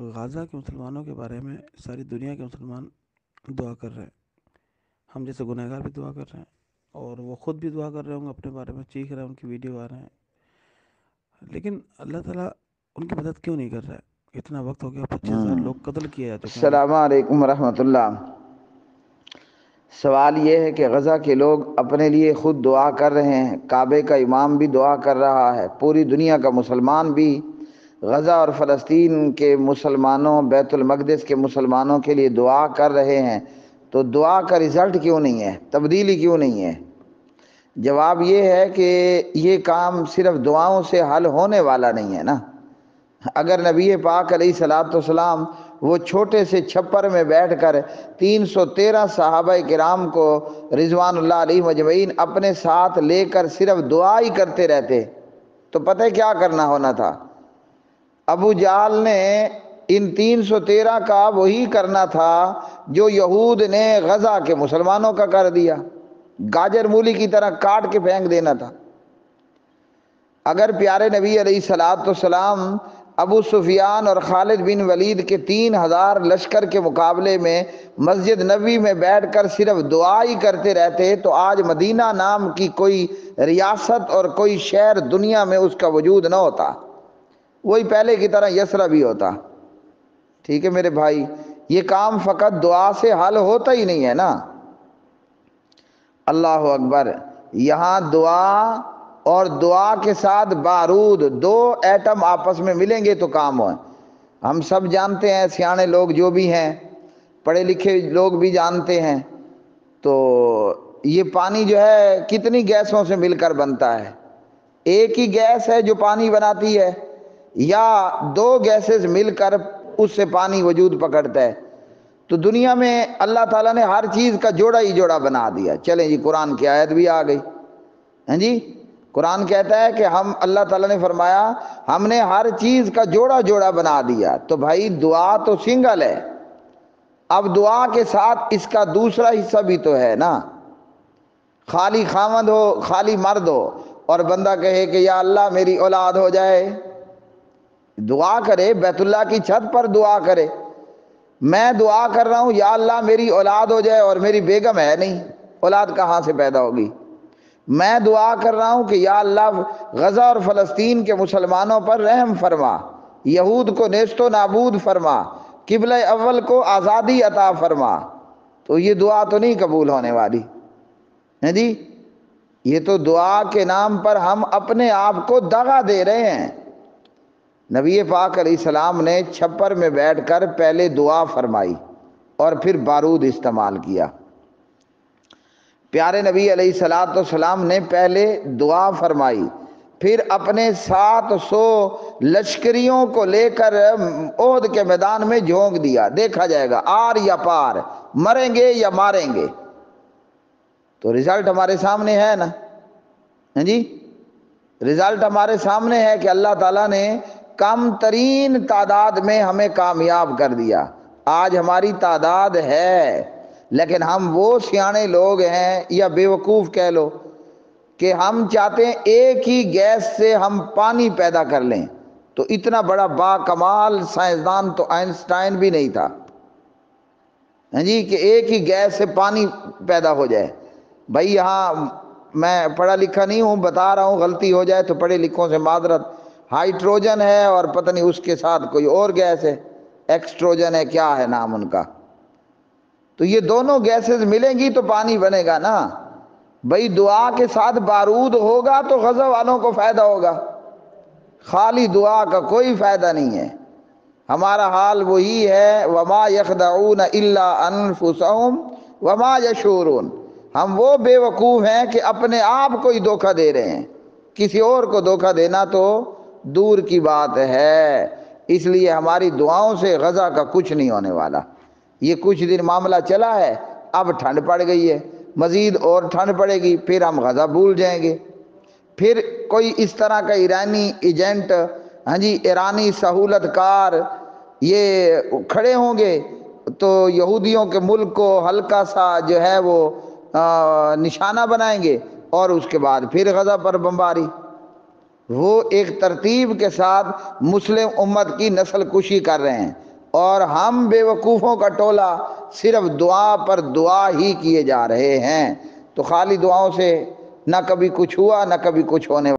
غزہ کے مسلمانوں کے بارے میں ساری دنیا کے مسلمان دعا کر رہے ہیں. ہم جیسے گنہگار بھی دعا کر رہے ہیں اور وہ خود بھی دعا کر رہے ہوں گے، اپنے بارے میں چیخ رہے ہیں، ان کی ویڈیو آ رہے ہیں. لیکن اللہ تعالیٰ ان کی مدد کیوں نہیں کر رہا ہے؟ اتنا وقت ہو گیا، 25,000 لوگ قتل کیے جا چکے ہیں ابھی. السلام علیکم ورحمۃ اللہ. سوال یہ ہے کہ غزہ کے لوگ اپنے لیے خود دعا کر رہے ہیں، کعبے کا امام بھی دعا کر رہا ہے، پوری دنیا کا مسلمان بھی غزہ اور فلسطین کے مسلمانوں، بیت المقدس کے مسلمانوں کے لیے دعا کر رہے ہیں، تو دعا کا رزلٹ کیوں نہیں ہے؟ تبدیلی کیوں نہیں ہے؟ جواب یہ ہے کہ یہ کام صرف دعاؤں سے حل ہونے والا نہیں ہے نا. اگر نبی پاک علیہ الصلوۃ والسلام وہ چھوٹے سے چھپر میں بیٹھ کر 313 صحابہ کرام کو رضوان اللہ علیہ مجمعین اپنے ساتھ لے کر صرف دعا ہی کرتے رہتے تو پتہ کیا کرنا ہونا تھا؟ ابو جہل نے ان 313 کا وہی کرنا تھا جو یہود نے غزہ کے مسلمانوں کا کر دیا، گاجر مولی کی طرح کاٹ کے پھینک دینا تھا. اگر پیارے نبی علیہ الصلوۃ والسلام ابو سفیان اور خالد بن ولید کے 3,000 لشکر کے مقابلے میں مسجد نبوی میں بیٹھ کر صرف دعا ہی کرتے رہتے تو آج مدینہ نام کی کوئی ریاست اور کوئی شہر دنیا میں اس کا وجود نہ ہوتا، وہی پہلے کی طرح یسرا بھی ہوتا. ٹھیک ہے میرے بھائی، یہ کام فقط دعا سے حل ہوتا ہی نہیں ہے نا. اللہ اکبر. یہاں دعا اور دعا کے ساتھ بارود، دو ایٹم آپس میں ملیں گے تو کام ہو. ہم سب جانتے ہیں، سیانے لوگ جو بھی ہیں، پڑھے لکھے لوگ بھی جانتے ہیں، تو یہ پانی جو ہے کتنی گیسوں سے مل کر بنتا ہے؟ ایک ہی گیس ہے جو پانی بناتی ہے یا دو گیسز مل کر اس سے پانی وجود پکڑتا ہے؟ تو دنیا میں اللہ تعالیٰ نے ہر چیز کا جوڑا ہی جوڑا بنا دیا. چلیں جی، قرآن کی آیت بھی آ گئی. ہاں جی، قرآن کہتا ہے کہ اللہ تعالیٰ نے فرمایا ہم نے ہر چیز کا جوڑا جوڑا بنا دیا. تو بھائی دعا تو سنگل ہے، اب دعا کے ساتھ اس کا دوسرا حصہ بھی تو ہے نا. خالی خامد ہو، خالی مرد ہو اور بندہ کہے کہ یا اللہ میری اولاد ہو جائے، دعا کرے، بیت اللہ کی چھت پر دعا کرے. میں دعا کر رہا ہوں یا اللہ میری اولاد ہو جائے اور میری بیگم ہے نہیں، اولاد کہاں سے پیدا ہوگی؟ میں دعا کر رہا ہوں کہ یا اللہ غزہ اور فلسطین کے مسلمانوں پر رحم فرما، یہود کو نیست و نابود فرما، قبلہ اول کو آزادی عطا فرما. تو یہ دعا تو نہیں قبول ہونے والی ہے جی. یہ تو دعا کے نام پر ہم اپنے آپ کو دغا دے رہے ہیں. نبی پاک علیہ السلام نے چھپر میں بیٹھ کر پہلے دعا فرمائی اور پھر بارود استعمال کیا. پیارے نبی علیہ الصلوۃ والسلام نے پہلے دعا فرمائی، پھر اپنے 700 لشکریوں کو لے کر احد کے میدان میں جھونک دیا، دیکھا جائے گا آر یا پار، مریں گے یا ماریں گے. تو رزلٹ ہمارے سامنے ہے نا. ہاں جی، رزلٹ ہمارے سامنے ہے کہ اللہ تعالیٰ نے کم ترین تعداد میں ہمیں کامیاب کر دیا. آج ہماری تعداد ہے، لیکن ہم وہ سیانے لوگ ہیں یا بیوقوف کہہ لو کہ ہم چاہتے ہیں ایک ہی گیس سے ہم پانی پیدا کر لیں. تو اتنا بڑا با کمال سائنسدان تو آئنسٹائن بھی نہیں تھا ہاں جی کہ ایک ہی گیس سے پانی پیدا ہو جائے. بھائی یہاں میں پڑھا لکھا نہیں ہوں، بتا رہا ہوں، غلطی ہو جائے تو پڑھے لکھوں سے معذرت. ہائیڈروجن ہے اور پتہ نہیں اس کے ساتھ کوئی اور گیس ہے، ایکسٹروجن ہے، کیا ہے نام ان کا. تو یہ دونوں گیسز ملیں گی تو پانی بنے گا نا. بھائی دعا کے ساتھ بارود ہوگا تو غزہ والوں کو فائدہ ہوگا، خالی دعا کا کوئی فائدہ نہیں ہے. ہمارا حال وہی ہے، وما یخدعون الا انفسهم وما یشعرون. ہم وہ بے وقوف ہیں کہ اپنے آپ کو ہی دھوکہ دے رہے ہیں، کسی اور کو دھوکہ دینا تو دور کی بات ہے. اس لیے ہماری دعاؤں سے غزہ کا کچھ نہیں ہونے والا. یہ کچھ دن معاملہ چلا ہے، اب ٹھنڈ پڑ گئی ہے، مزید اور ٹھنڈ پڑے گی، پھر ہم غزہ بھول جائیں گے. پھر کوئی اس طرح کا ایرانی ایجنٹ، ہاں جی ایرانی سہولت کار یہ کھڑے ہوں گے تو یہودیوں کے ملک کو ہلکا سا جو ہے وہ نشانہ بنائیں گے اور اس کے بعد پھر غزہ پر بمباری. وہ ایک ترتیب کے ساتھ مسلم امت کی نسل کشی کر رہے ہیں. اور ہم بے وقوفوں کا ٹولہ صرف دعا پر دعا ہی کیے جا رہے ہیں۔ تو خالی دعاؤں سے نہ کبھی کچھ ہوا نہ کبھی کچھ ہونے